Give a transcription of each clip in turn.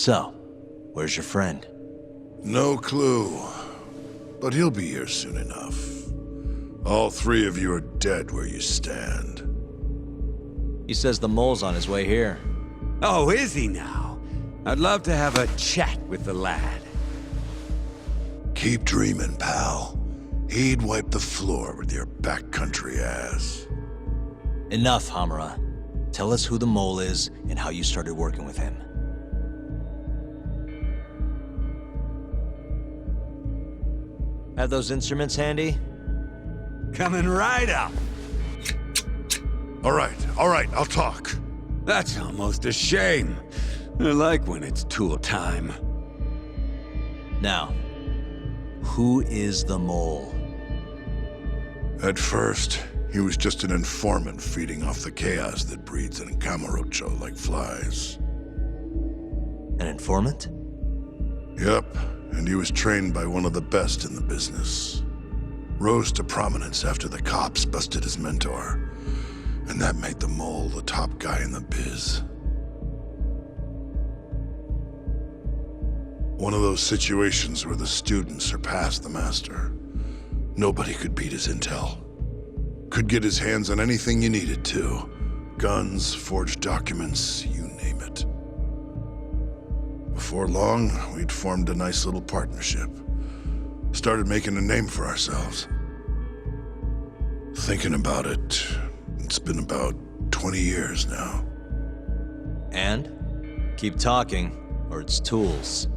So, where's your friend? No clue. But he'll be here soon enough. All three of you are dead where you stand. He says the mole's on his way here. Oh, is he now? I'd love to have a chat with the lad. Keep dreaming, pal. He'd wipe the floor with your backcountry ass. Enough, Hamura. Tell us who the mole is and how you started working with him. Have those instruments handy? Coming right up. All right, I'll talk. That's almost a shame. I like when it's tool time. Now, who is the mole? At first, he was just an informant feeding off the chaos that breeds in Kamurocho like flies. An informant? Yep, and he was trained by one of the best in the business. Rose to prominence after the cops busted his mentor. And that made the mole the top guy in the biz. One of those situations where the student surpassed the master. Nobody could beat his intel. Could get his hands on anything you needed to. Guns, forged documents, you name it. Before long, we'd formed a nice little partnership. Started making a name for ourselves. Thinking about it, it's been about 20 years now. And? Keep talking, or it's tools.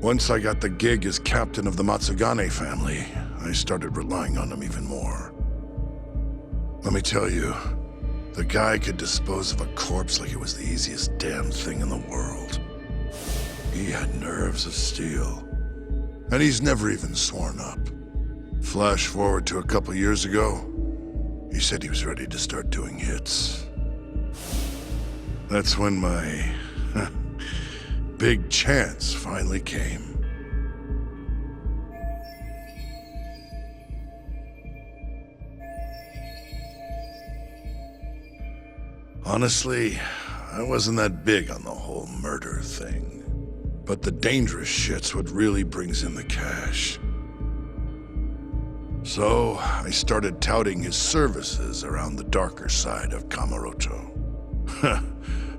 Once I got the gig as captain of the Matsugane family, I started relying on him even more. Let me tell you, the guy could dispose of a corpse like it was the easiest damn thing in the world. He had nerves of steel. And he's never even sworn up. Flash forward to a couple years ago, he said he was ready to start doing hits. That's when my big chance finally came. Honestly, I wasn't that big on the whole murder thing. But the dangerous shit's what really brings in the cash. So, I started touting his services around the darker side of Kamurocho.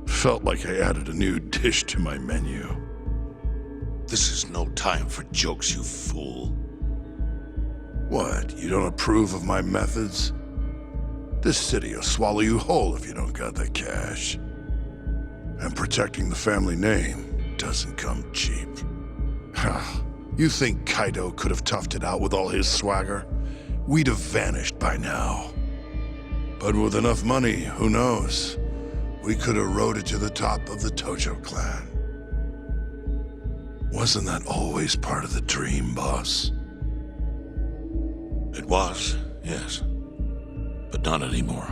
Felt like I added a new dish to my menu. This is no time for jokes, you fool. What, you don't approve of my methods? This city will swallow you whole if you don't got the cash. And protecting the family name doesn't come cheap. You think Kaido could have toughed it out with all his swagger? We'd have vanished by now. But with enough money, who knows? We could have rode it to the top of the Tojo clan. Wasn't that always part of the dream, boss? It was, yes. But not anymore.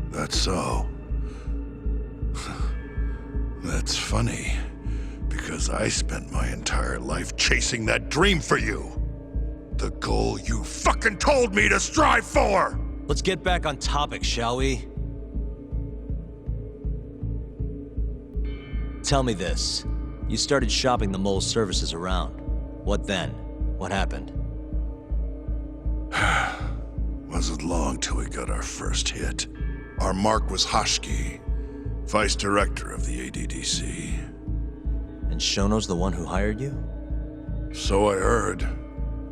That's so. That's funny, because I spent my entire life chasing that dream for you. The goal you fucking told me to strive for! Let's get back on topic, shall we? Tell me this. You started shopping the mole's services around. What then? What happened? Wasn't long till we got our first hit. Our mark was Hashiki, vice director of the ADDC. And Shono's the one who hired you? So I heard.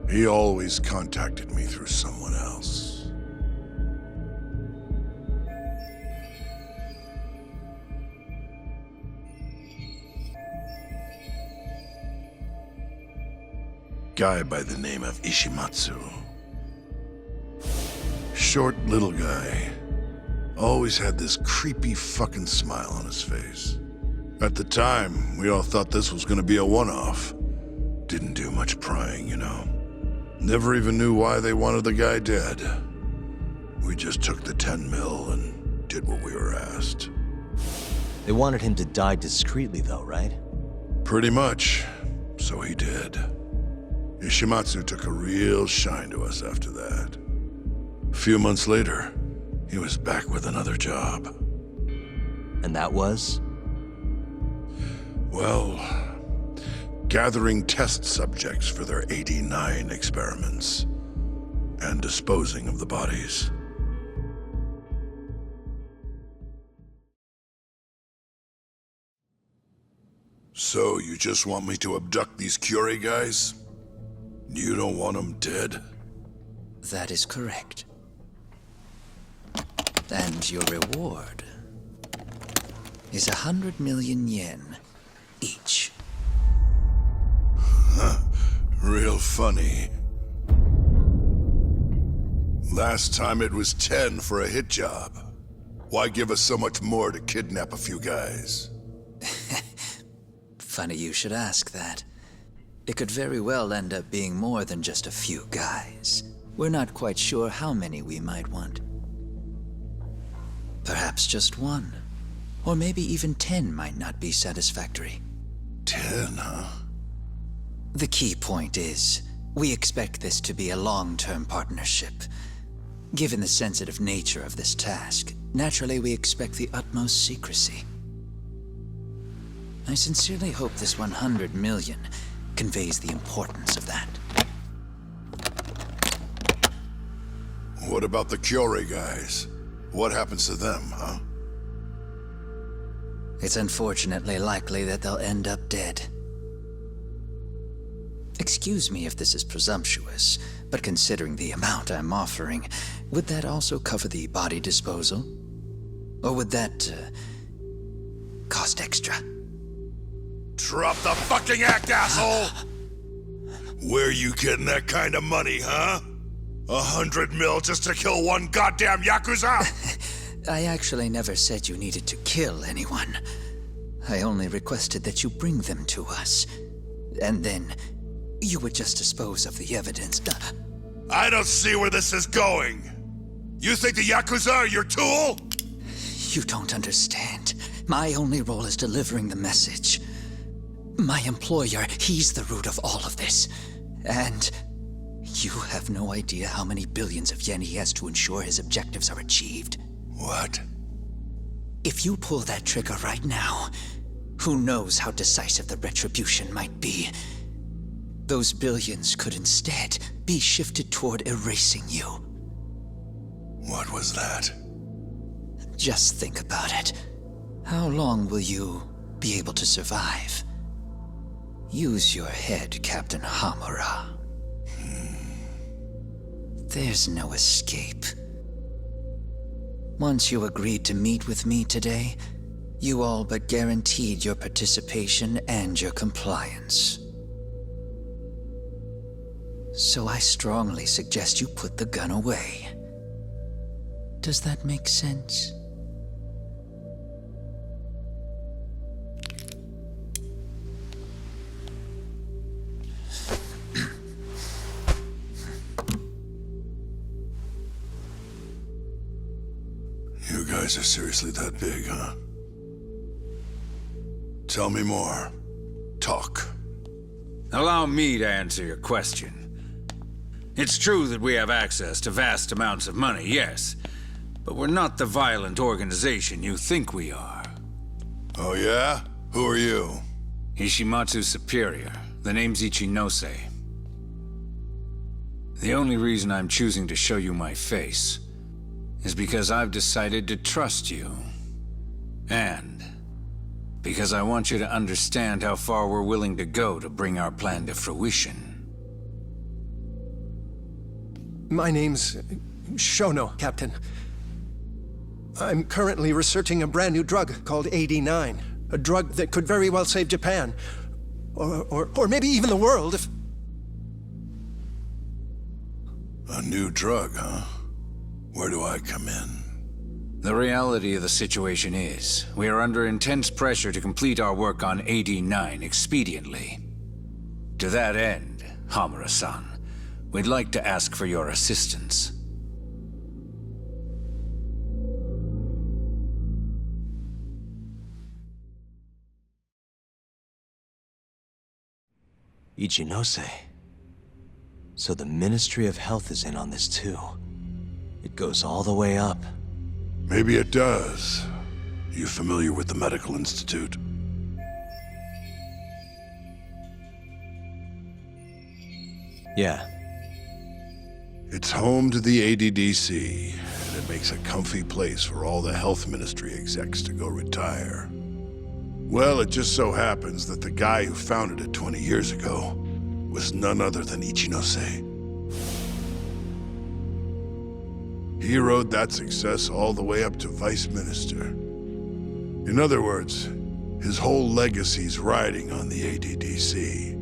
He always contacted me through someone else. Guy by the name of Ishimatsu. Short little guy. Always had this creepy fucking smile on his face. At the time, we all thought this was gonna be a one-off. Didn't do much prying, you know. Never even knew why they wanted the guy dead. We just took the 10 mil and did what we were asked. They wanted him to die discreetly though, right? Pretty much. So he did. Ishimatsu took a real shine to us after that. A few months later, he was back with another job. And that was? Well, gathering test subjects for their 89 experiments and disposing of the bodies. So, you just want me to abduct these Curie guys? You don't want them dead? That is correct. And your reward is 100 million yen each. Real funny. Last time it was 10 for a hit job. Why give us so much more to kidnap a few guys? Funny you should ask that. It could very well end up being more than just a few guys. We're not quite sure how many we might want. Perhaps just one. Or maybe even 10 might not be satisfactory. 10, huh? The key point is, we expect this to be a long-term partnership. Given the sensitive nature of this task, naturally we expect the utmost secrecy. I sincerely hope this 100 million conveys the importance of that. What about the Curie guys? What happens to them, huh? It's unfortunately likely that they'll end up dead. Excuse me if this is presumptuous, but considering the amount I'm offering, would that also cover the body disposal? Or would that, cost extra? Drop the fucking act, asshole! Where you getting that kind of money, huh? 100 mil just to kill one goddamn Yakuza? I actually never said you needed to kill anyone. I only requested that you bring them to us. And then, you would just dispose of the evidence. I don't see where this is going. You think the Yakuza are your tool? You don't understand. My only role is delivering the message. My employer, he's the root of all of this. And you have no idea how many billions of yen he has to ensure his objectives are achieved. What? If you pull that trigger right now, who knows how decisive the retribution might be. Those billions could instead be shifted toward erasing you. What was that? Just think about it. How long will you be able to survive? Use your head, Captain Hamura. There's no escape. Once you agreed to meet with me today, you all but guaranteed your participation and your compliance. So I strongly suggest you put the gun away. Does that make sense? You guys are seriously that big, huh? Tell me more. Talk. Allow me to answer your question. It's true that we have access to vast amounts of money, yes. But we're not the violent organization you think we are. Oh yeah? Who are you? Ishimatsu's superior. The name's Ichinose. The only reason I'm choosing to show you my face is because I've decided to trust you. And because I want you to understand how far we're willing to go to bring our plan to fruition. My name's Shono, Captain. I'm currently researching a brand new drug called AD9. A drug that could very well save Japan. Or maybe even the world if... A new drug, huh? Where do I come in? The reality of the situation is, we are under intense pressure to complete our work on AD9 expediently. To that end, Hamura-san, we'd like to ask for your assistance. Ichinose. So the Ministry of Health is in on this too. It goes all the way up. Maybe it does. You familiar with the Medical Institute? Yeah. It's home to the ADDC, and it makes a comfy place for all the health ministry execs to go retire. Well, it just so happens that the guy who founded it 20 years ago was none other than Ichinose. He rode that success all the way up to vice minister. In other words, his whole legacy's riding on the ADDC.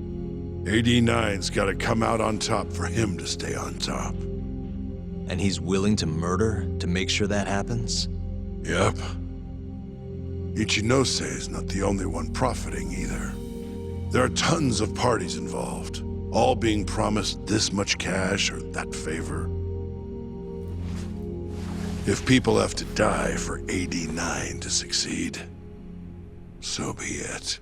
AD9's gotta come out on top for him to stay on top. And he's willing to murder to make sure that happens? Yep. Ichinose is not the only one profiting either. There are tons of parties involved, all being promised this much cash or that favor. If people have to die for AD9 to succeed, so be it.